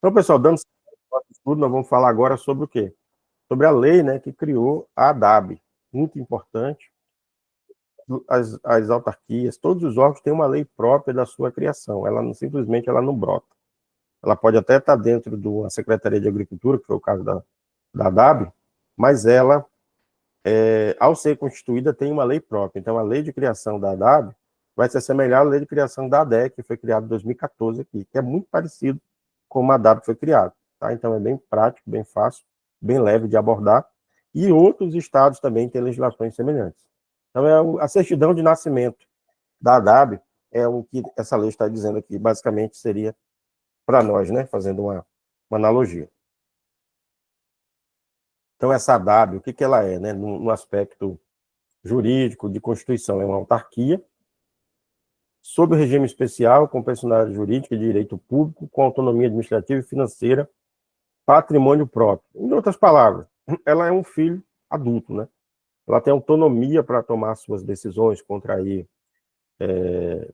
Então, pessoal, dando nosso estudo, nós vamos falar agora sobre o quê? Sobre a lei, né, que criou a ADAB. Muito importante. As autarquias, todos os órgãos têm uma lei própria da sua criação. Ela não, simplesmente ela não brota. Ela pode até estar dentro de uma Secretaria de Agricultura, que foi o caso da ADAB, mas ela, ao ser constituída, tem uma lei própria. Então, a lei de criação da ADAB vai se assemelhar à lei de criação da ADEC, que foi criada em 2014 aqui, que é muito parecido com como a ADAB foi criada. Tá? Então, é bem prático, bem fácil, bem leve de abordar. E outros estados também têm legislações semelhantes. Então, a certidão de nascimento da ADAB é o que essa lei está dizendo aqui. Basicamente, seria para nós, né? Fazendo uma analogia. Então, essa ADAB, o que ela é, né? No aspecto jurídico, de Constituição, é uma autarquia sob regime especial, com personalidade jurídica de direito público, com autonomia administrativa e financeira, patrimônio próprio. Em outras palavras, ela é um filho adulto, né? Ela tem autonomia para tomar suas decisões, contrair,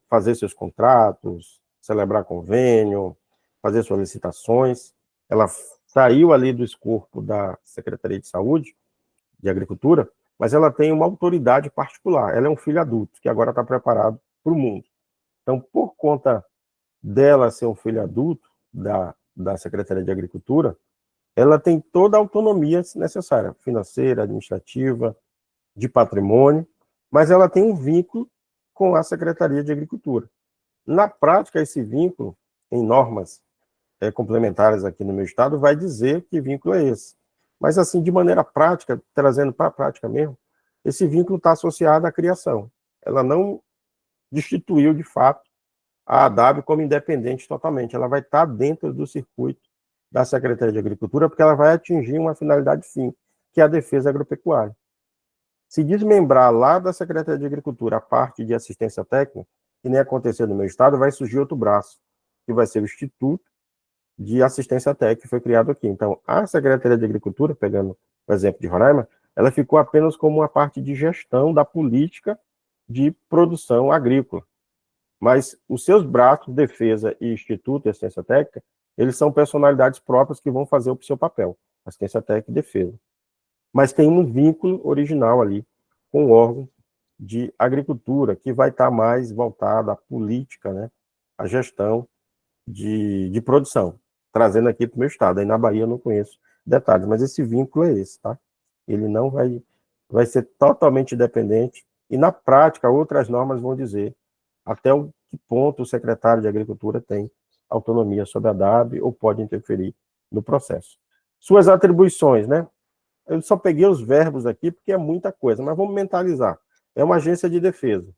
fazer seus contratos, celebrar convênio, fazer suas licitações. Ela saiu ali do escopo da Secretaria de Saúde, de Agricultura, mas ela tem uma autoridade particular. Ela é um filho adulto, que agora está preparado para o mundo. Então, por conta dela ser um filho adulto da Secretaria de Agricultura, ela tem toda a autonomia necessária, financeira, administrativa, de patrimônio, mas ela tem um vínculo com a Secretaria de Agricultura. Na prática, esse vínculo, em normas complementares aqui no meu estado, vai dizer que vínculo é esse. Mas, assim, de maneira prática, trazendo para a prática mesmo, esse vínculo está associado à criação. Ela não destituiu, de fato, a ADAB como independente totalmente. Ela vai estar dentro do circuito da Secretaria de Agricultura, porque ela vai atingir uma finalidade fim, que é a defesa agropecuária. Se desmembrar lá da Secretaria de Agricultura a parte de assistência técnica, que nem aconteceu no meu estado, vai surgir outro braço, que vai ser o Instituto de Assistência Técnica, que foi criado aqui. Então, a Secretaria de Agricultura, pegando o exemplo de Roraima, ela ficou apenas como uma parte de gestão da política de produção agrícola. Mas os seus braços, Defesa e Instituto de Assistência Técnica, eles são personalidades próprias que vão fazer o seu papel, Assistência Técnica e Defesa. Mas tem um vínculo original ali com o órgão de agricultura, que vai estar mais voltado à política, né, à gestão de produção, trazendo aqui para o meu estado. Aí na Bahia eu não conheço detalhes, mas esse vínculo é esse, tá? Ele não vai ser totalmente independente, e na prática outras normas vão dizer até que ponto o secretário de Agricultura tem autonomia sobre a DAB ou pode interferir no processo. Suas atribuições, né? Eu só peguei os verbos aqui porque é muita coisa, mas vamos mentalizar. É uma agência de defesa.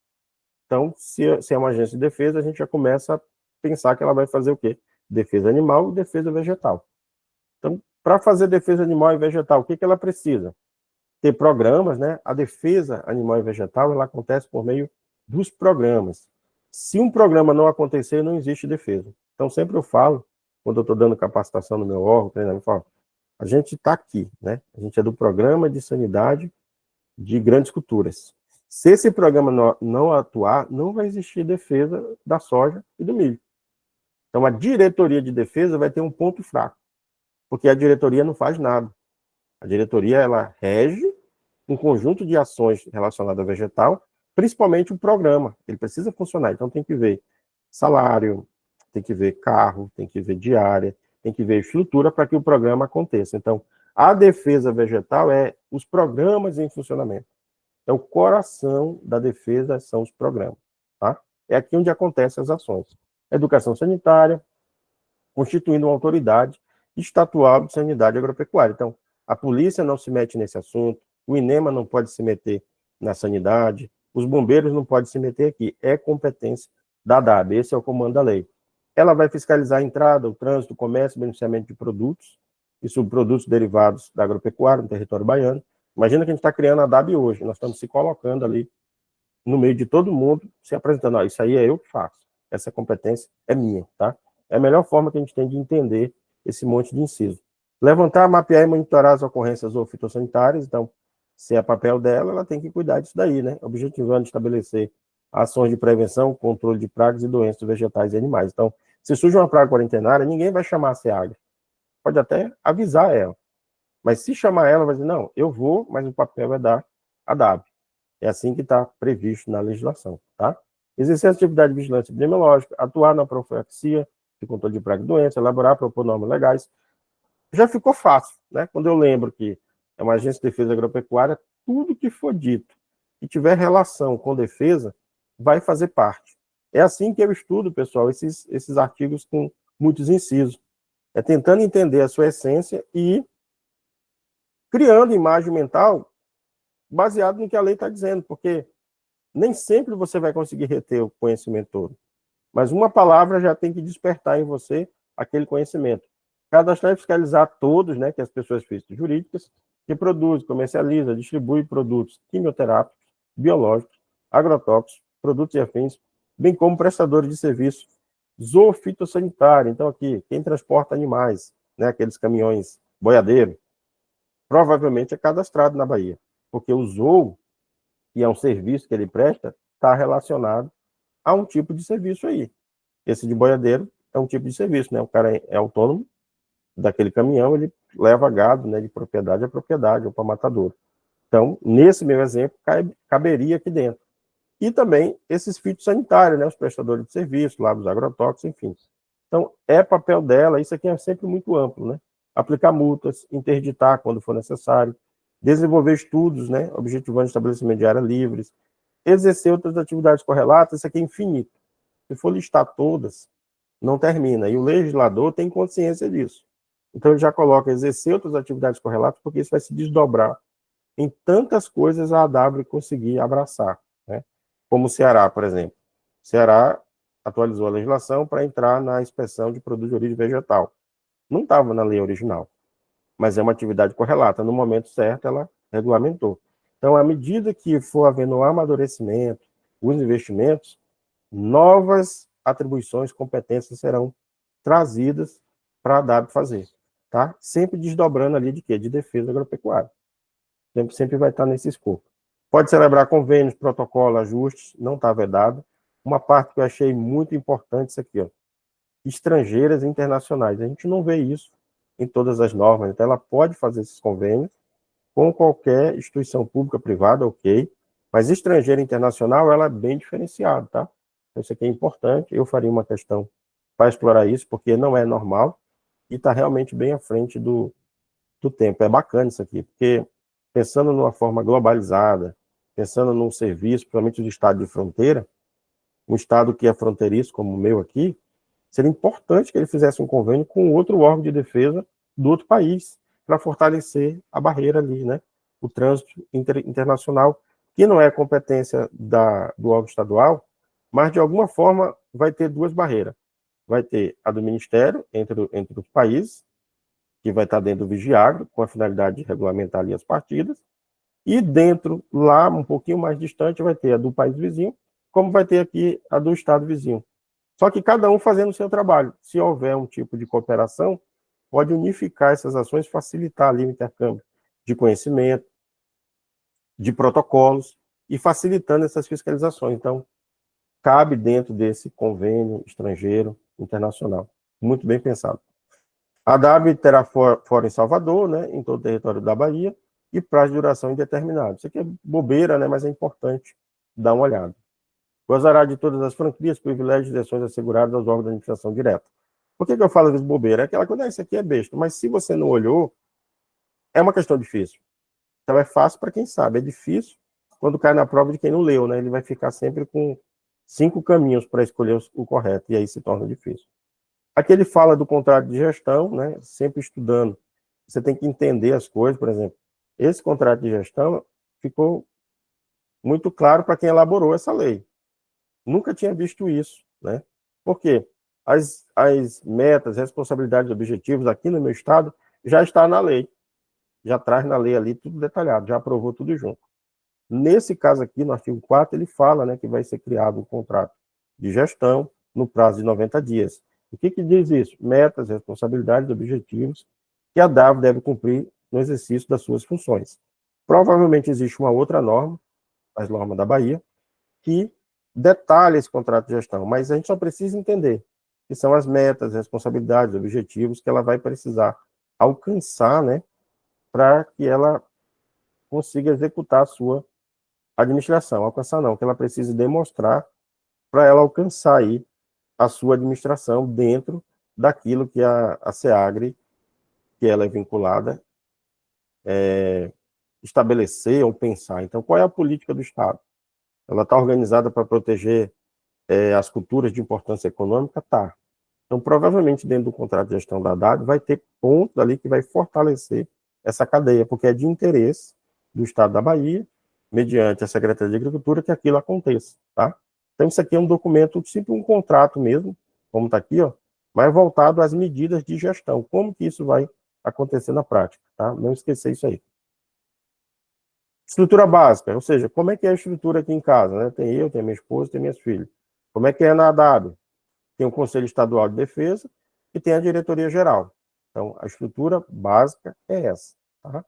Então, se é uma agência de defesa, a gente já começa a pensar que ela vai fazer o quê? Defesa animal e defesa vegetal. Então, para fazer defesa animal e vegetal, o que ela precisa? Ter programas, né? A defesa animal e vegetal, ela acontece por meio dos programas. Se um programa não acontecer, não existe defesa. Então, sempre eu falo, quando eu estou dando capacitação no meu órgão, treinamento, eu falo, a gente está aqui, né? A gente é do Programa de Sanidade de Grandes Culturas. Se esse programa não atuar, não vai existir defesa da soja e do milho. Então, a diretoria de defesa vai ter um ponto fraco, porque a diretoria não faz nada. A diretoria, ela rege um conjunto de ações relacionadas ao vegetal, principalmente o programa. Ele precisa funcionar, então tem que ver salário, tem que ver carro, tem que ver diária, tem que ver estrutura para que o programa aconteça. Então, a defesa vegetal é os programas em funcionamento. Então, o coração da defesa são os programas. Tá? É aqui onde acontecem as ações. Educação sanitária, constituindo uma autoridade estatual de sanidade agropecuária. Então, a polícia não se mete nesse assunto, o INEMA não pode se meter na sanidade, os bombeiros não podem se meter aqui. É competência da DAB, esse é o comando da lei. Ela vai fiscalizar a entrada, o trânsito, o comércio, o beneficiamento de produtos e subprodutos derivados da agropecuária no território baiano. Imagina que a gente está criando a DAB hoje, nós estamos se colocando ali no meio de todo mundo, se apresentando, ó, isso aí é eu que faço, essa competência é minha, tá? É a melhor forma que a gente tem de entender esse monte de inciso. Levantar, mapear e monitorar as ocorrências fitossanitárias, então, se é papel dela, ela tem que cuidar disso daí, né? Objetivando estabelecer ações de prevenção, controle de pragas e doenças vegetais e animais. Então, se surge uma praga quarentenária, ninguém vai chamar a SEAGRA. pode até avisar ela. Mas se chamar ela, vai dizer, não, eu vou, mas o papel é da ADAB. É assim que está previsto na legislação, tá? Exercer atividade de vigilância epidemiológica, atuar na profilaxia de controle de praga e doença, elaborar, propor normas legais. Já ficou fácil, né? Quando eu lembro que é uma agência de defesa agropecuária, tudo que for dito que tiver relação com defesa vai fazer parte. É assim que eu estudo, pessoal, esses artigos com muitos incisos. É tentando entender a sua essência e criando imagem mental baseado no que a lei está dizendo, porque nem sempre você vai conseguir reter o conhecimento todo. Mas uma palavra já tem que despertar em você aquele conhecimento. Cadastrar e fiscalizar todos, né, que as pessoas físicas e jurídicas, que produzem, comercializam, distribuem produtos quimioterápicos, biológicos, agrotóxicos, produtos e afins, bem como prestadores de serviço zoofitossanitário. Então, aqui, quem transporta animais, né, aqueles caminhões boiadeiros, provavelmente é cadastrado na Bahia, porque o zoo, que é um serviço que ele presta, está relacionado a um tipo de serviço aí. Esse de boiadeiro é um tipo de serviço, né? O cara é autônomo daquele caminhão, ele leva gado, né, de propriedade a propriedade, ou para matador. Então, nesse meu exemplo, caberia aqui dentro. E também esses fitossanitários, né, os prestadores de serviço, lá dos agrotóxicos, enfim. Então, é papel dela, isso aqui é sempre muito amplo, né? Aplicar multas, interditar quando for necessário, desenvolver estudos, né, objetivando o estabelecimento de áreas livres, exercer outras atividades correlatas, isso aqui é infinito. Se for listar todas, não termina. E o legislador tem consciência disso. Então, ele já coloca exercer outras atividades correlatas, porque isso vai se desdobrar em tantas coisas a AW conseguir abraçar, né? Como o Ceará, por exemplo. O Ceará atualizou a legislação para entrar na inspeção de produto de origem vegetal. Não estava na lei original, mas é uma atividade correlata. No momento certo, ela regulamentou. Então, à medida que for havendo o amadurecimento, os investimentos, novas atribuições, competências serão trazidas para a ADAB fazer, tá? Sempre desdobrando ali de quê? De defesa agropecuária. Sempre vai estar nesse escopo. Pode celebrar convênios, protocolo, ajustes, não está vedado. Uma parte que eu achei muito importante, isso aqui, ó, estrangeiras e internacionais. A gente não vê isso em todas as normas, então ela pode fazer esses convênios com qualquer instituição pública, privada, ok, mas estrangeira e internacional, ela é bem diferenciada, tá? Então, isso aqui é importante, eu faria uma questão para explorar isso, porque não é normal e está realmente bem à frente do tempo. É bacana isso aqui, porque pensando numa forma globalizada, pensando num serviço, principalmente do estado de fronteira, um estado que é fronteiriço, como o meu aqui, seria importante que ele fizesse um convênio com outro órgão de defesa do outro país, para fortalecer a barreira ali, né? O trânsito internacional, que não é competência do órgão estadual, mas de alguma forma vai ter duas barreiras. Vai ter a do Ministério, entre os países, que vai estar dentro do Vigiagro, com a finalidade de regulamentar ali as partidas, e dentro, lá, um pouquinho mais distante, vai ter a do país vizinho, como vai ter aqui a do estado vizinho. Só que cada um fazendo o seu trabalho. Se houver um tipo de cooperação, pode unificar essas ações, facilitar ali o intercâmbio de conhecimento, de protocolos, e facilitando essas fiscalizações. Então, cabe dentro desse convênio estrangeiro internacional. Muito bem pensado. A DAB terá fora em Salvador, né, em todo o território da Bahia, e prazo de duração indeterminado. Isso aqui é bobeira, né, mas é importante dar uma olhada. Gozará de todas as franquias, privilégios e isenções asseguradas aos órgãos da administração direta. Por que eu falo às vezes bobeira? É aquela coisa, isso aqui é besta, mas se você não olhou, é uma questão difícil. Então é fácil para quem sabe, é difícil quando cai na prova de quem não leu, né? Ele vai ficar sempre com 5 caminhos para escolher o correto, e aí se torna difícil. Aqui ele fala do contrato de gestão, né? Sempre estudando. Você tem que entender as coisas, por exemplo. Esse contrato de gestão ficou muito claro para quem elaborou essa lei. Nunca tinha visto isso, né? Por quê? As metas, responsabilidades, objetivos aqui no meu estado já está na lei. Já traz na lei ali tudo detalhado, já aprovou tudo junto. Nesse caso aqui, no artigo 4, ele fala, né, que vai ser criado um contrato de gestão no prazo de 90 dias. O que diz isso? Metas, responsabilidades, objetivos que a DAV deve cumprir no exercício das suas funções. Provavelmente existe uma outra norma, as normas da Bahia, que detalha esse contrato de gestão, mas a gente só precisa entender que são as metas, responsabilidades, objetivos que ela vai precisar alcançar, né, para que ela consiga executar a sua administração. Alcançar não, que ela precisa demonstrar para ela alcançar aí a sua administração dentro daquilo que a SEAGRE, que ela é vinculada, estabelecer ou pensar. Então, qual é a política do Estado? Ela está organizada para proteger as culturas de importância econômica? Tá. Então, provavelmente, dentro do contrato de gestão da DAD, vai ter pontos ali que vai fortalecer essa cadeia, porque é de interesse do Estado da Bahia, mediante a Secretaria de Agricultura, que aquilo aconteça, tá? Então, isso aqui é um documento, tipo um contrato mesmo, como está aqui, ó, mas voltado às medidas de gestão. Como que isso vai acontecer na prática, tá? Não esquecer isso aí. Estrutura básica, ou seja, como é que é a estrutura aqui em casa, né? Tem eu, tem minha esposa, tem minhas filhas. Como é que é na DAB? Tem o Conselho Estadual de Defesa e tem a Diretoria Geral. Então, a estrutura básica é essa, tá?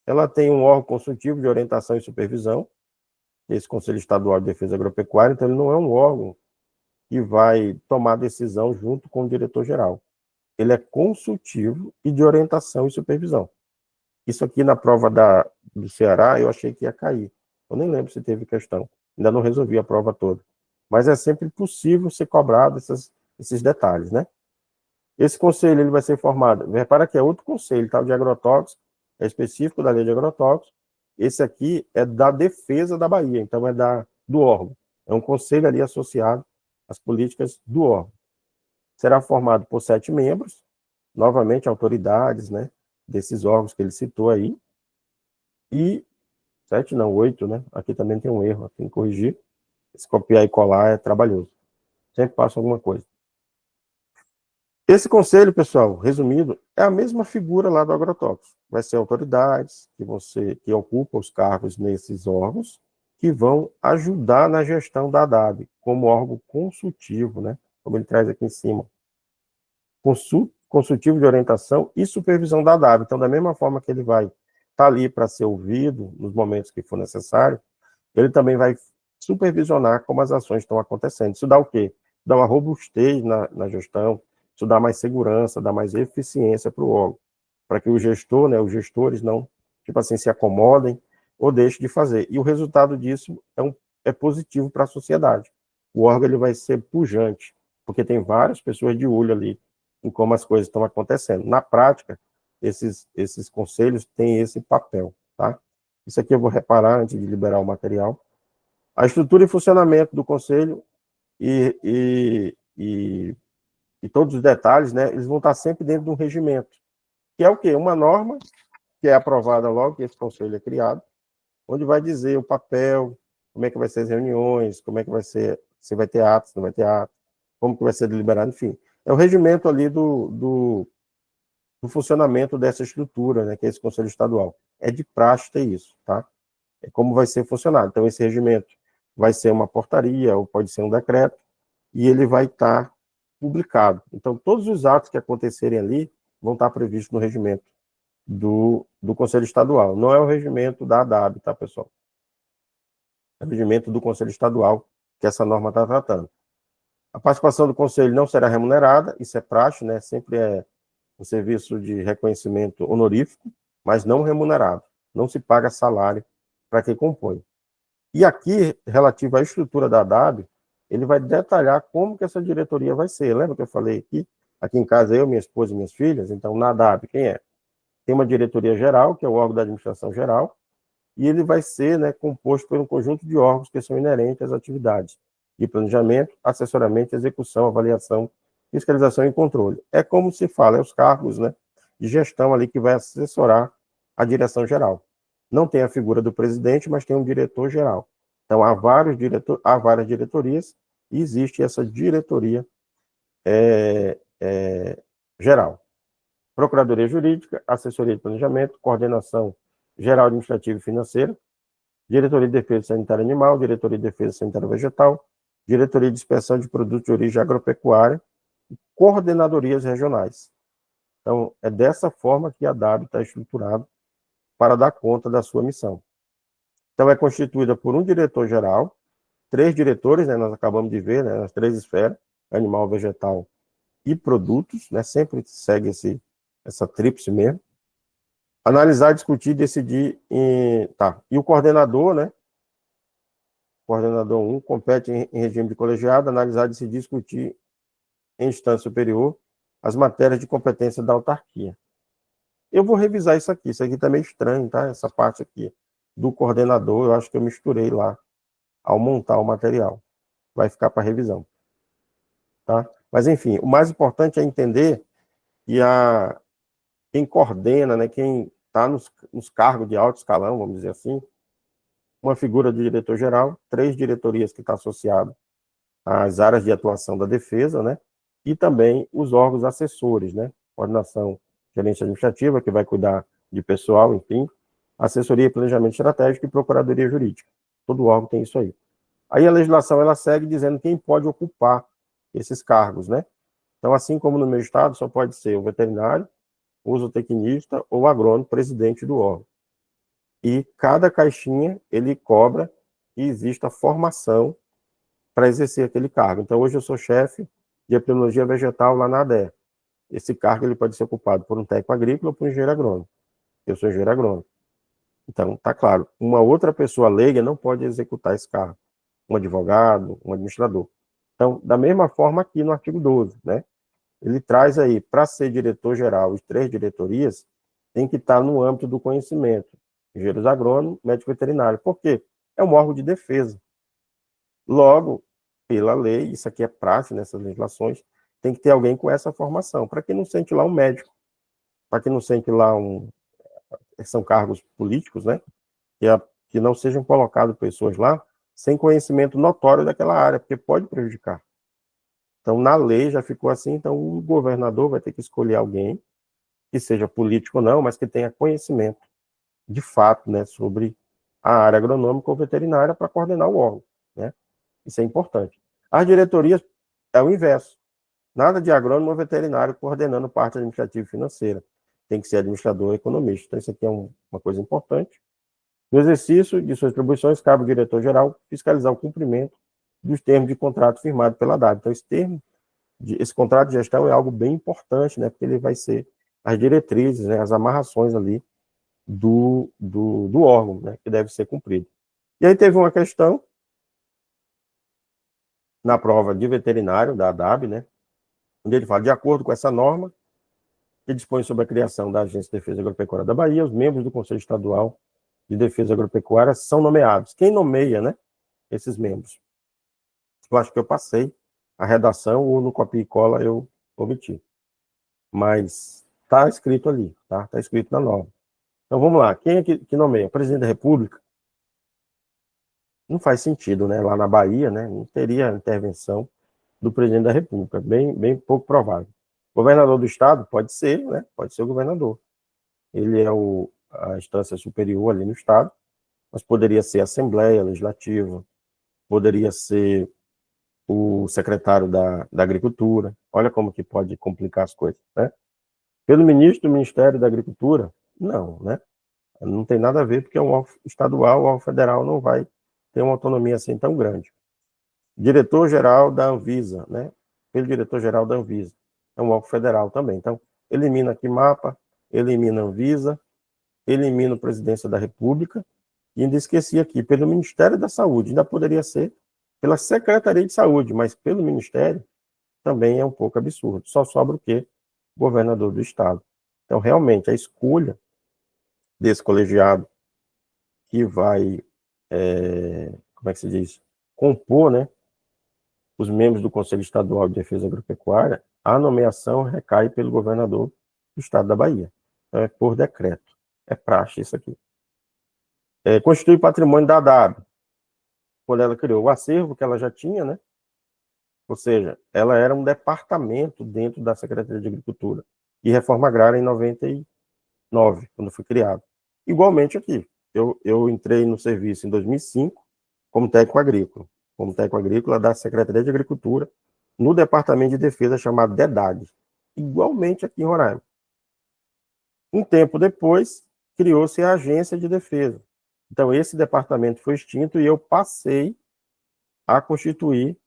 Ela tem um órgão consultivo de orientação e supervisão, esse Conselho Estadual de Defesa Agropecuária, então ele não é um órgão que vai tomar decisão junto com o diretor-geral. Ele é consultivo e de orientação e supervisão. Isso aqui na prova do Ceará, eu achei que ia cair. Eu nem lembro se teve questão. Ainda não resolvi a prova toda. Mas é sempre possível ser cobrado esses detalhes, né? Esse conselho ele vai ser formado. Repara que é outro conselho, tá? De agrotóxicos, é específico da lei de agrotóxicos. Esse aqui é da defesa da Bahia, então é do órgão. É um conselho ali associado às políticas do órgão. Será formado por 7 membros, novamente autoridades, né? Desses órgãos que ele citou aí. E 7 não, 8, né? Aqui também tem um erro, tem que corrigir. Se copiar e colar é trabalhoso. Sempre passa alguma coisa. Esse conselho, pessoal, resumido, é a mesma figura lá do agrotóxico. Vai ser autoridades que ocupam os cargos nesses órgãos, que vão ajudar na gestão da DAB, como órgão consultivo, né? Como ele traz aqui em cima. Consultivo de orientação e supervisão da DAB. Então, da mesma forma que ele vai estar ali para ser ouvido nos momentos que for necessário, ele também vai supervisionar como as ações estão acontecendo. Isso dá o quê? Dá uma robustez na gestão, isso dá mais segurança, dá mais eficiência para o órgão, para que o gestor, né, os gestores não, tipo assim, se acomodem ou deixem de fazer. E o resultado disso é positivo para a sociedade. O órgão ele vai ser pujante, porque tem várias pessoas de olho ali em como as coisas estão acontecendo. Na prática, esses conselhos têm esse papel, tá? Isso aqui eu vou reparar antes de liberar o material. A estrutura e funcionamento do conselho e todos os detalhes, né, eles vão estar sempre dentro de um regimento, que é o quê? Uma norma que é aprovada logo que esse conselho é criado, onde vai dizer o papel, como é que vai ser as reuniões, como é que vai ser, se vai ter atos, se não vai ter atos, como que vai ser deliberado, enfim. É o regimento ali do funcionamento dessa estrutura, né, que é esse conselho estadual. É de praxe ter isso, tá? É como vai ser funcionado. Então, esse regimento vai ser uma portaria, ou pode ser um decreto, e ele vai estar publicado. Então, todos os atos que acontecerem ali vão estar previstos no regimento do Conselho Estadual. Não é o regimento da ADAB, tá, pessoal? É o regimento do Conselho Estadual que essa norma está tratando. A participação do Conselho não será remunerada, isso é praxe, né? Sempre é um serviço de reconhecimento honorífico, mas não remunerado. Não se paga salário para quem compõe. E aqui, relativo à estrutura da DAB, ele vai detalhar como que essa diretoria vai ser. Lembra que eu falei aqui? Aqui em casa, eu, minha esposa e minhas filhas. Então, na DAB, quem é? Tem uma diretoria geral, que é o órgão da administração geral, e ele vai ser, né, composto por um conjunto de órgãos que são inerentes às atividades de planejamento, assessoramento, execução, avaliação, fiscalização e controle. É como se fala, é os cargos, né, de gestão ali que vai assessorar a direção geral. Não tem a figura do presidente, mas tem um diretor geral. Então, há várias diretorias e existe essa diretoria geral. Procuradoria Jurídica, Assessoria de Planejamento, Coordenação Geral Administrativa e Financeira, Diretoria de Defesa Sanitária Animal, Diretoria de Defesa Sanitária Vegetal, Diretoria de Inspeção de Produtos de Origem Agropecuária e coordenadorias regionais. Então, é dessa forma que a DAB está estruturada para dar conta da sua missão. Então, é constituída por um diretor-geral, 3 diretores, né, nós acabamos de ver, né, nas 3 esferas, animal, vegetal e produtos, né, sempre segue essa tríplice mesmo. Analisar, discutir, decidir. Tá. E o coordenador, né? Coordenador 1 compete em regime de colegiado, analisar, decidir, discutir em instância superior as matérias de competência da autarquia. Eu vou revisar isso aqui tá meio estranho, tá? Essa parte aqui do coordenador, eu acho que eu misturei lá ao montar o material. Vai ficar para revisão, tá? Mas, enfim, o mais importante é entender que quem coordena, né, quem está nos cargos de alto escalão, vamos dizer assim, uma figura de diretor-geral, 3 diretorias que está associado às áreas de atuação da defesa, né, e também os órgãos assessores, né, coordenação, gerência administrativa, que vai cuidar de pessoal, enfim, assessoria e planejamento estratégico e procuradoria jurídica. Todo órgão tem isso aí. Aí a legislação, ela segue dizendo quem pode ocupar esses cargos, né? Então, assim como no meu estado, só pode ser o veterinário, o zootecnista ou o agrônomo, presidente do órgão. E cada caixinha, ele cobra que exista formação para exercer aquele cargo. Então, hoje eu sou chefe de epidemiologia vegetal lá na ADE. Esse cargo ele pode ser ocupado por um técnico agrícola ou por um engenheiro agrônomo. Eu sou engenheiro agrônomo. Então, tá claro, uma outra pessoa leiga não pode executar esse cargo. Um advogado, um administrador. Então, da mesma forma aqui no artigo 12, né? Ele traz aí, para ser diretor-geral e 3 diretorias, tem que estar no âmbito do conhecimento. Engenheiros agrônomos, médico veterinário. Por quê? É um órgão de defesa. Logo, pela lei, isso aqui é praxe nessas legislações, tem que ter alguém com essa formação. Para quem não sente lá um médico, para quem não sente lá são cargos políticos, né? Que não sejam colocadas pessoas lá sem conhecimento notório daquela área, porque pode prejudicar. Então, na lei já ficou assim, então o governador vai ter que escolher alguém, que seja político ou não, mas que tenha conhecimento, de fato, né, sobre a área agronômica ou veterinária para coordenar o órgão, né? Isso é importante. As diretorias é o inverso. Nada de agrônomo ou veterinário coordenando parte administrativa e financeira. Tem que ser administrador ou economista. Então, isso aqui é uma coisa importante. No exercício de suas atribuições, cabe ao diretor-geral fiscalizar o cumprimento dos termos de contrato firmado pela DAB. Então, esse contrato de gestão é algo bem importante, né, porque ele vai ser as diretrizes, né, as amarrações ali do órgão, né, que deve ser cumprido. E aí teve uma questão na prova de veterinário da ADAB, né, onde ele fala, de acordo com essa norma, que dispõe sobre a criação da Agência de Defesa Agropecuária da Bahia, os membros do Conselho Estadual de Defesa Agropecuária são nomeados. Quem nomeia, né, esses membros? Eu acho que eu passei a redação ou no copia e cola eu omiti. Mas está escrito ali, tá? Está escrito na norma. Então vamos lá. Quem é que nomeia? O presidente da República? Não faz sentido, né? Lá na Bahia, né? Não teria intervenção do presidente da República. Bem pouco provável. Governador do estado? Pode ser, né? Pode ser o governador. Ele é a instância superior ali no estado, mas poderia ser a Assembleia Legislativa, poderia ser o secretário da Agricultura. Olha como que pode complicar as coisas, né? Pelo ministro do Ministério da Agricultura? Não, né? Não tem nada a ver, porque é um órgão estadual, o órgão federal não vai ter uma autonomia assim tão grande. Diretor-geral da Anvisa, né? Pelo diretor-geral da Anvisa. É um órgão federal também. Então, elimina aqui mapa, elimina a Anvisa, elimina a Presidência da República, e ainda esqueci aqui, pelo Ministério da Saúde, ainda poderia ser pela Secretaria de Saúde, mas pelo Ministério também é um pouco absurdo. Só sobra o quê? Governador do Estado. Então, realmente, a escolha desse colegiado que vai, como é que se diz, compor, né, os membros do Conselho Estadual de Defesa Agropecuária, a nomeação recai pelo governador do Estado da Bahia. Então, é por decreto. É praxe isso aqui. Constitui patrimônio da DAB, quando ela criou o acervo que ela já tinha, né? Ou seja, ela era um departamento dentro da Secretaria de Agricultura e Reforma Agrária em 99, quando foi criado. Igualmente aqui, eu entrei no serviço em 2005 como técnico agrícola da Secretaria de Agricultura, no Departamento de Defesa chamado DEDAG, igualmente aqui em Roraima. Um tempo depois, criou-se a Agência de Defesa. Então, esse departamento foi extinto e eu passei a constituir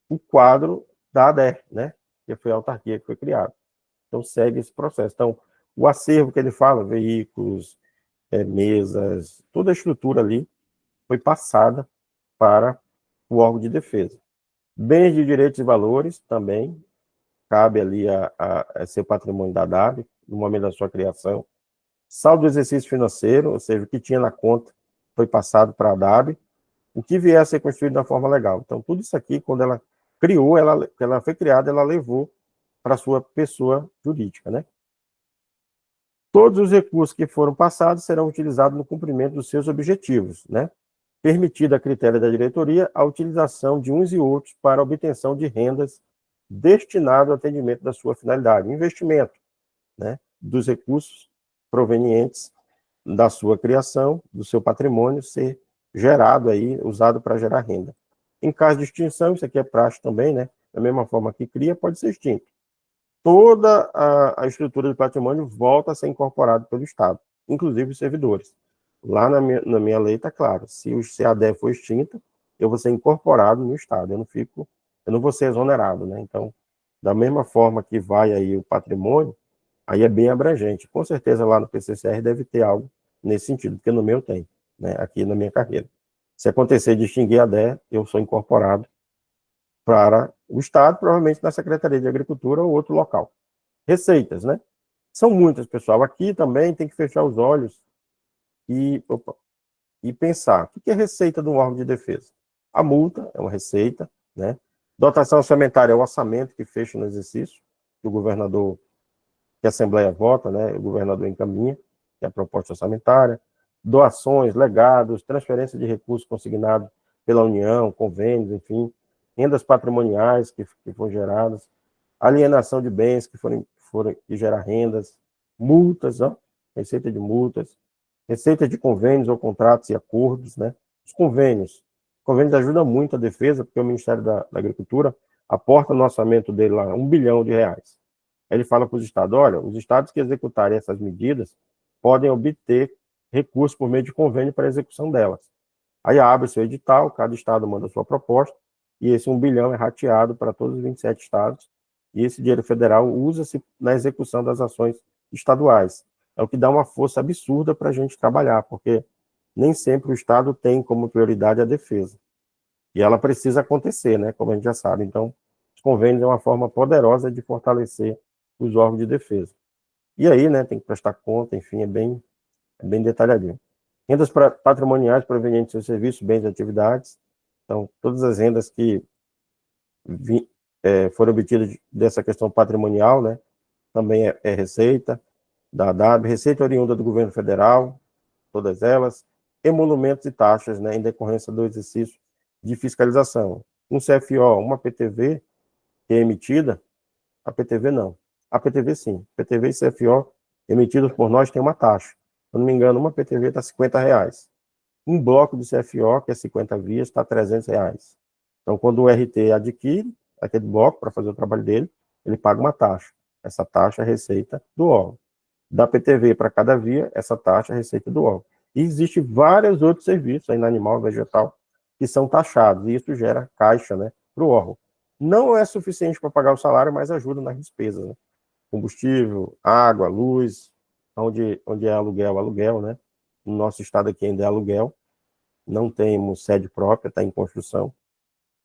o quadro da ADER, né? Que foi a autarquia que foi criada. Então, segue esse processo. Então, O acervo que ele fala, veículos, mesas, toda a estrutura ali foi passada para o órgão de defesa. Bens de direitos e valores também cabe ali a ser patrimônio da DAB, no momento da sua criação. Saldo do exercício financeiro, ou seja, o que tinha na conta foi passado para a DAB, o que vier a ser construído da forma legal. Então, tudo isso aqui, quando ela criou, ela foi criada, ela levou para a sua pessoa jurídica, né? Todos os recursos que foram passados serão utilizados no cumprimento dos seus objetivos, né? Permitida a critério da diretoria a utilização de uns e outros para a obtenção de rendas destinado ao atendimento da sua finalidade, investimento, né, dos recursos provenientes da sua criação, do seu patrimônio ser gerado aí, usado para gerar renda. Em caso de extinção, isso aqui é praxe também, né, da mesma forma que cria, pode ser extinto. Toda a estrutura do patrimônio volta a ser incorporada pelo Estado, inclusive os servidores. Lá na minha lei está claro, se a ADE for extinta, eu vou ser incorporado no Estado, eu não vou ser exonerado, né? Então, da mesma forma que vai aí o patrimônio, aí é bem abrangente. Com certeza lá no PCCR deve ter algo nesse sentido, porque no meu tem, né? Aqui na minha carreira. Se acontecer de extinguir a ADE, eu sou incorporado para o Estado, provavelmente na Secretaria de Agricultura ou outro local. Receitas, né? São muitas, pessoal. Aqui também tem que fechar os olhos e pensar. O que é receita de um órgão de defesa? A multa é uma receita, né? Dotação orçamentária é o orçamento que fecha no exercício, que o governador, que a Assembleia vota, né? O governador encaminha, que é a proposta orçamentária. Doações, legados, transferência de recursos consignados pela União, convênios, enfim. Rendas patrimoniais que foram geradas. Alienação de bens que gerar rendas. Multas, ó, receita de multas. Receita de convênios ou contratos e acordos, né? Os convênios. Os convênios ajudam muito a defesa, porque o Ministério da Agricultura aporta no orçamento dele lá R$1 bilhão. Aí ele fala para os estados, olha, os estados que executarem essas medidas podem obter recursos por meio de convênio para a execução delas. Aí abre seu edital, cada estado manda a sua proposta, e esse 1 bilhão é rateado para todos os 27 estados, e esse dinheiro federal usa-se na execução das ações estaduais. É o que dá uma força absurda para a gente trabalhar, porque nem sempre o Estado tem como prioridade a defesa. E ela precisa acontecer, né, como a gente já sabe. Então, os convênios é uma forma poderosa de fortalecer os órgãos de defesa. E aí, né, tem que prestar conta, enfim, é bem detalhadinho. Rendas patrimoniais provenientes de seus serviços, bens e atividades. Então, todas as rendas que foram obtidas dessa questão patrimonial, né, também é receita da DAB, receita oriunda do governo federal, todas elas, emolumentos e taxas, né, em decorrência do exercício de fiscalização. Um CFO, uma PTV que é emitida, a PTV não. A PTV sim. PTV e CFO emitidos por nós tem uma taxa. Se eu não me engano, uma PTV está R$50. Um bloco de CFO, que é 50 vias, está R$300. Então, quando o RT adquire aquele bloco para fazer o trabalho dele, ele paga uma taxa. Essa taxa é receita do órgão. Da PTV para cada via, essa taxa é receita do órgão. E existem vários outros serviços aí no animal, vegetal, que são taxados, e isso gera caixa, né, para o órgão. Não é suficiente para pagar o salário, mas ajuda nas despesas, né? Combustível, água, luz, onde é aluguel, né? No nosso estado aqui ainda é aluguel, não temos sede própria, está em construção.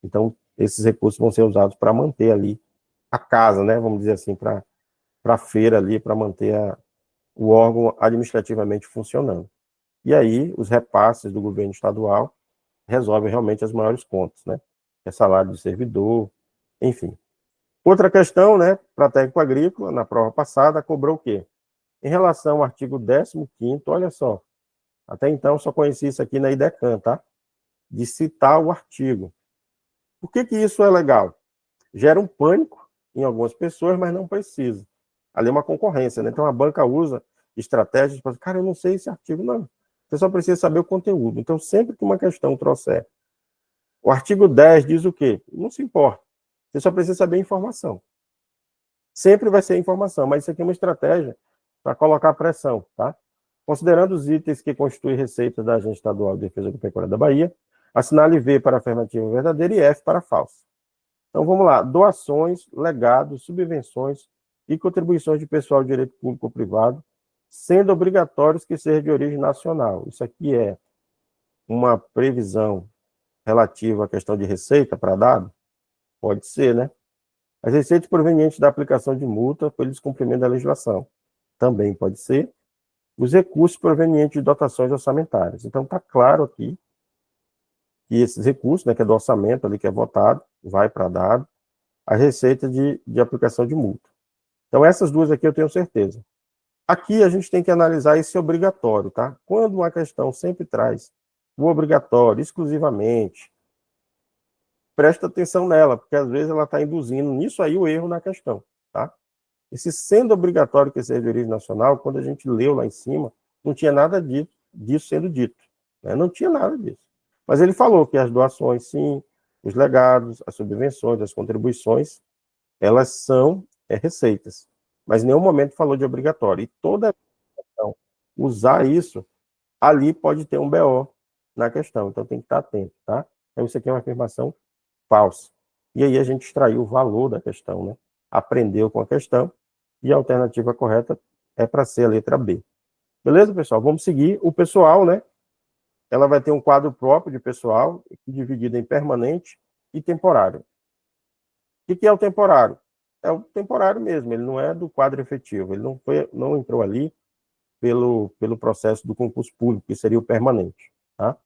Então, esses recursos vão ser usados para manter ali a casa, né? Vamos dizer assim, para a feira ali, para manter o órgão administrativamente funcionando. E aí, os repasses do governo estadual resolvem realmente as maiores contas, né? É salário do servidor, enfim. Outra questão, né, para técnico agrícola, na prova passada, cobrou o quê? Em relação ao artigo 15º, olha só, até então só conheci isso aqui na IDECAN, tá? De citar o artigo. Por que isso é legal? Gera um pânico em algumas pessoas, mas não precisa. Ali é uma concorrência, né? Então a banca usa estratégias para, cara, eu não sei esse artigo, não. Você só precisa saber o conteúdo. Então, sempre que uma questão trouxer, o artigo 10 diz o quê? Não se importa. Você só precisa saber a informação. Sempre vai ser informação, mas isso aqui é uma estratégia para colocar pressão, tá? Considerando os itens que constituem receita da Agência Estadual de Defesa Agropecuária da Bahia, assinale V para afirmativa verdadeira e F para falsa. Então, vamos lá. Doações, legados, subvenções e contribuições de pessoal de direito público ou privado, sendo obrigatórios que seja de origem nacional. Isso aqui é uma previsão relativa à questão de receita para dado? Pode ser, né? As receitas provenientes da aplicação de multa pelo descumprimento da legislação. Também pode ser. Os recursos provenientes de dotações orçamentárias. Então, está claro aqui que esses recursos, né, que é do orçamento ali que é votado, vai para dado, a receita de aplicação de multa. Então, essas duas aqui eu tenho certeza. Aqui a gente tem que analisar esse obrigatório, tá? Quando uma questão sempre traz o obrigatório, exclusivamente, presta atenção nela, porque às vezes ela está induzindo nisso aí o erro na questão, tá? Esse sendo obrigatório que seja de origem nacional, quando a gente leu lá em cima, não tinha nada disso sendo dito, né? Não tinha nada disso. Mas ele falou que as doações, sim, os legados, as subvenções, as contribuições, elas são receitas. Mas em nenhum momento falou de obrigatório. E toda questão, usar isso, ali pode ter um BO na questão. Então tem que estar atento, tá? Então isso aqui é uma afirmação falsa. E aí a gente extraiu o valor da questão, né? Aprendeu com a questão e a alternativa correta é para ser a letra B. Beleza, pessoal? Vamos seguir. O pessoal, né? Ela vai ter um quadro próprio de pessoal, dividido em permanente e temporário. O que é o temporário? É o temporário mesmo, ele não é do quadro efetivo, ele não entrou ali pelo processo do concurso público, que seria o permanente, tá?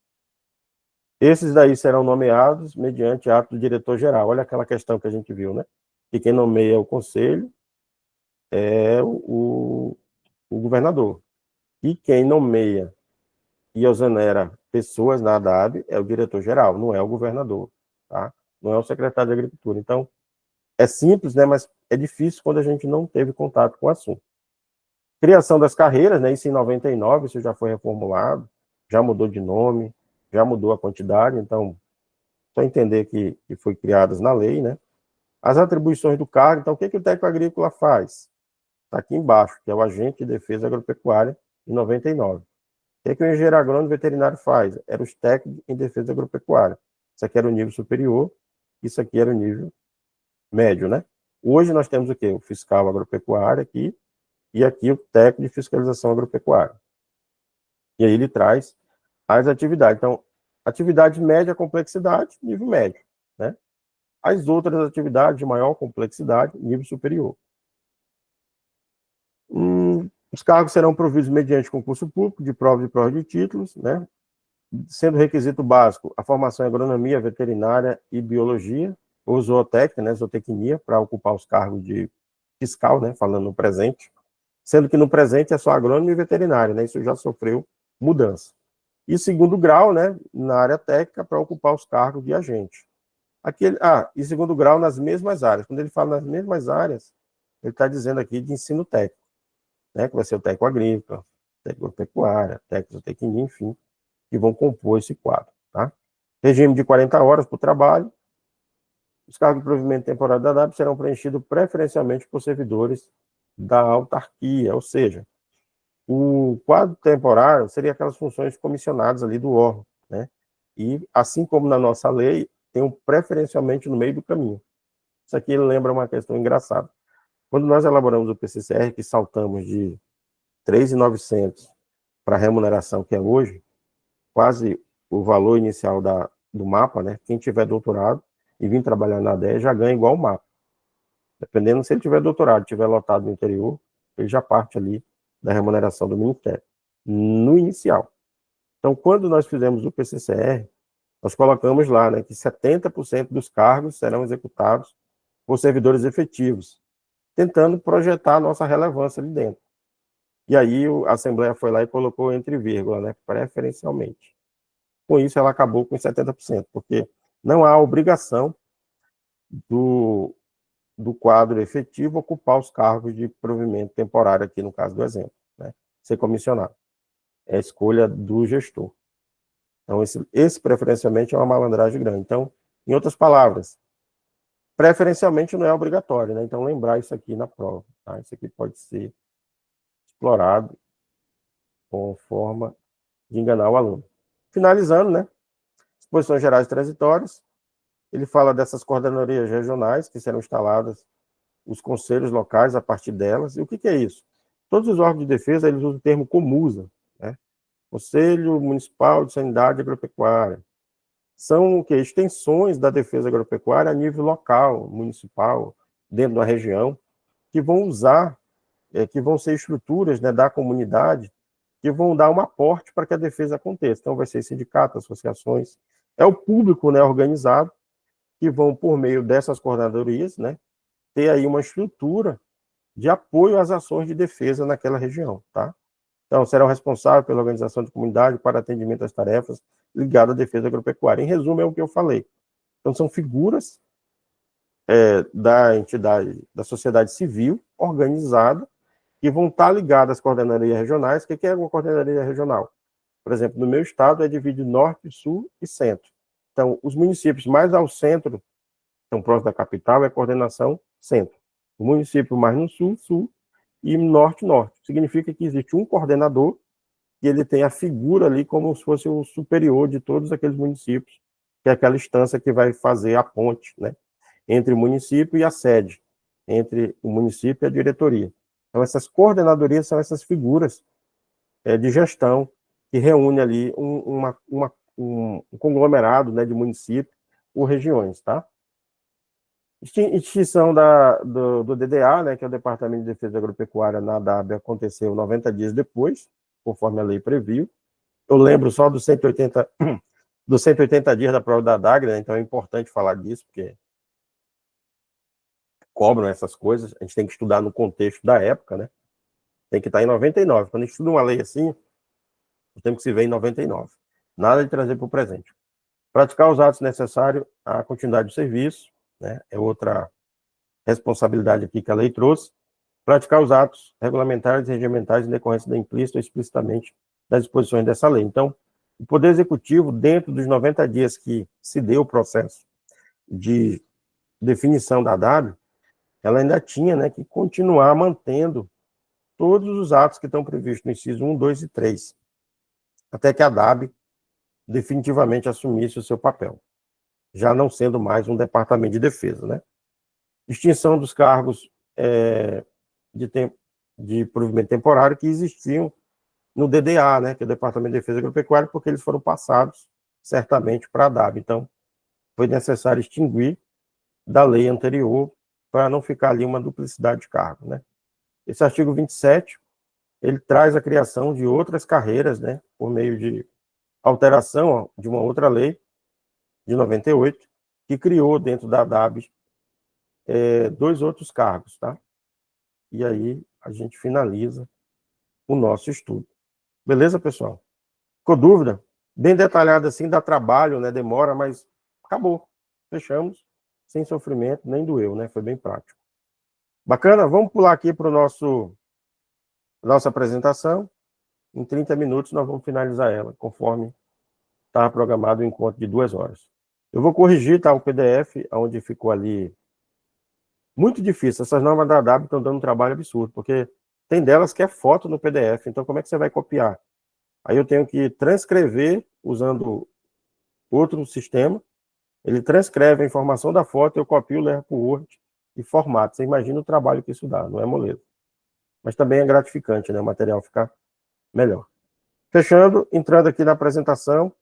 Esses daí serão nomeados mediante ato do diretor-geral. Olha aquela questão que a gente viu, né? Que quem nomeia o conselho é o governador. E quem nomeia e exonera pessoas na ADAB é o diretor-geral, não é o governador, tá? Não é o secretário de Agricultura. Então, é simples, né? Mas é difícil quando a gente não teve contato com o assunto. Criação das carreiras, né? Isso em 99, isso já foi reformulado, já mudou de nome, já mudou a quantidade, então, só entender que foi criadas na lei, né? As atribuições do cargo, então, o que o técnico agrícola faz? Está aqui embaixo, que é o agente de defesa agropecuária, em 99. O que o engenheiro agrônomo veterinário faz? Era os técnicos em defesa agropecuária. Isso aqui era o nível superior, isso aqui era o nível médio, né? Hoje nós temos o quê? O fiscal agropecuário aqui, e aqui o técnico de fiscalização agropecuária. E aí ele traz as atividades. Então, atividade de média complexidade, nível médio, né? As outras atividades de maior complexidade, nível superior. Os cargos serão providos mediante concurso público, de prova de títulos, né? Sendo requisito básico a formação em agronomia, veterinária e biologia, ou zootécnica, né? Zootecnia, para ocupar os cargos de fiscal, né? Falando no presente. Sendo que no presente é só agrônomo e veterinário, né? Isso já sofreu mudança. E segundo grau, né? Na área técnica, para ocupar os cargos de agente. E segundo grau nas mesmas áreas. Quando ele fala nas mesmas áreas, ele está dizendo aqui de ensino técnico, né? Que vai ser o técnico agrícola, técnico pecuária, técnico zootecnia, enfim, que vão compor esse quadro, tá? Regime de 40 horas para o trabalho. Os cargos de provimento temporário da ADAB serão preenchidos preferencialmente por servidores da autarquia, ou seja, o quadro temporário seria aquelas funções comissionadas ali do órgão, né? E, assim como na nossa lei, tem um preferencialmente no meio do caminho. Isso aqui lembra uma questão engraçada. Quando nós elaboramos o PCCR, que saltamos de 3.900 para a remuneração que é hoje, quase o valor inicial do mapa, né? Quem tiver doutorado e vir trabalhar na ADE já ganha igual o mapa. Dependendo se ele tiver doutorado, tiver lotado no interior, ele já parte ali da remuneração do Ministério, no inicial. Então, quando nós fizemos o PCCR, nós colocamos lá, né, que 70% dos cargos serão executados por servidores efetivos, tentando projetar a nossa relevância ali dentro. E aí a Assembleia foi lá e colocou entre vírgula, né, preferencialmente. Com isso, ela acabou com 70%, porque não há obrigação do quadro efetivo ocupar os cargos de provimento temporário, aqui no caso do exemplo, né? Ser comissionado. É a escolha do gestor. Então, esse preferencialmente é uma malandragem grande. Então, em outras palavras, preferencialmente não é obrigatório, né? Então, lembrar isso aqui na prova, tá? Isso aqui pode ser explorado como forma de enganar o aluno. Finalizando, né? Disposições gerais transitórias. Ele fala dessas coordenadorias regionais que serão instaladas os conselhos locais a partir delas. E o que é isso? Todos os órgãos de defesa, eles usam o termo COMUSA, né? Conselho Municipal de Sanidade Agropecuária. São o quê? Extensões da defesa agropecuária a nível local, municipal, dentro da região, que vão usar, que vão ser estruturas, né, da comunidade, que vão dar um aporte para que a defesa aconteça. Então, vai ser sindicatos, associações, é o público, né, organizado, que vão, por meio dessas coordenadorias, né, ter aí uma estrutura de apoio às ações de defesa naquela região, tá? Então, serão responsáveis pela organização de comunidade para atendimento às tarefas ligadas à defesa agropecuária. Em resumo, é o que eu falei. Então, são figuras da entidade, da sociedade civil organizada, que vão estar ligadas às coordenadorias regionais. O que é uma coordenadoria regional? Por exemplo, no meu estado é dividido norte, sul e centro. Então, os municípios mais ao centro, então próximo da capital, é a coordenação centro. O município mais no sul, sul, e norte, norte. Significa que existe um coordenador e ele tem a figura ali como se fosse o superior de todos aqueles municípios, que é aquela instância que vai fazer a ponte, né, entre o município e a sede, entre o município e a diretoria. Então, essas coordenadorias são essas figuras de gestão que reúne ali um conglomerado, né, de municípios ou regiões, tá? Extinção do DDA, né, que é o Departamento de Defesa Agropecuária na DAB, aconteceu 90 dias depois, conforme a lei previu. Eu lembro só dos 180 dias da prova da DAG, né, então é importante falar disso, porque cobram essas coisas, a gente tem que estudar no contexto da época, né? Tem que estar em 99. Quando a gente estuda uma lei assim, temos que se ver em 99. Nada de trazer para o presente. Praticar os atos necessários à continuidade do serviço, né? É outra responsabilidade aqui que a lei trouxe. Praticar os atos regulamentares e regimentais em decorrência da implícita ou explicitamente das disposições dessa lei. Então, o Poder Executivo, dentro dos 90 dias que se deu o processo de definição da DAB, ela ainda tinha, né, que continuar mantendo todos os atos que estão previstos no inciso 1, 2 e 3, até que a DAB definitivamente assumisse o seu papel, já não sendo mais um departamento de defesa, né? Extinção dos cargos de provimento temporário que existiam no DDA, né, que é o Departamento de Defesa Agropecuária, porque eles foram passados certamente para a DAB. Então, foi necessário extinguir da lei anterior para não ficar ali uma duplicidade de cargo, né? Esse artigo 27, ele traz a criação de outras carreiras, né, por meio de alteração de uma outra lei, de 98, que criou dentro da DAB 2 outros cargos, tá? E aí a gente finaliza o nosso estudo. Beleza, pessoal? Ficou dúvida? Bem detalhado assim, dá trabalho, né? Demora, mas acabou. Fechamos, sem sofrimento, nem doeu, né? Foi bem prático. Bacana? Vamos pular aqui para nossa apresentação. Em 30 minutos nós vamos finalizar ela, conforme estava programado o encontro de 2 horas. Eu vou corrigir, tá, o PDF, onde ficou ali. Muito difícil. Essas normas da DAB estão dando um trabalho absurdo, porque tem delas que é foto no PDF. Então, como é que você vai copiar? Aí eu tenho que transcrever usando outro sistema. Ele transcreve a informação da foto, eu copio, levo para o Word e formato. Você imagina o trabalho que isso dá, não é moleza. Mas também é gratificante, né? O material ficar melhor. Fechando, entrando aqui na apresentação,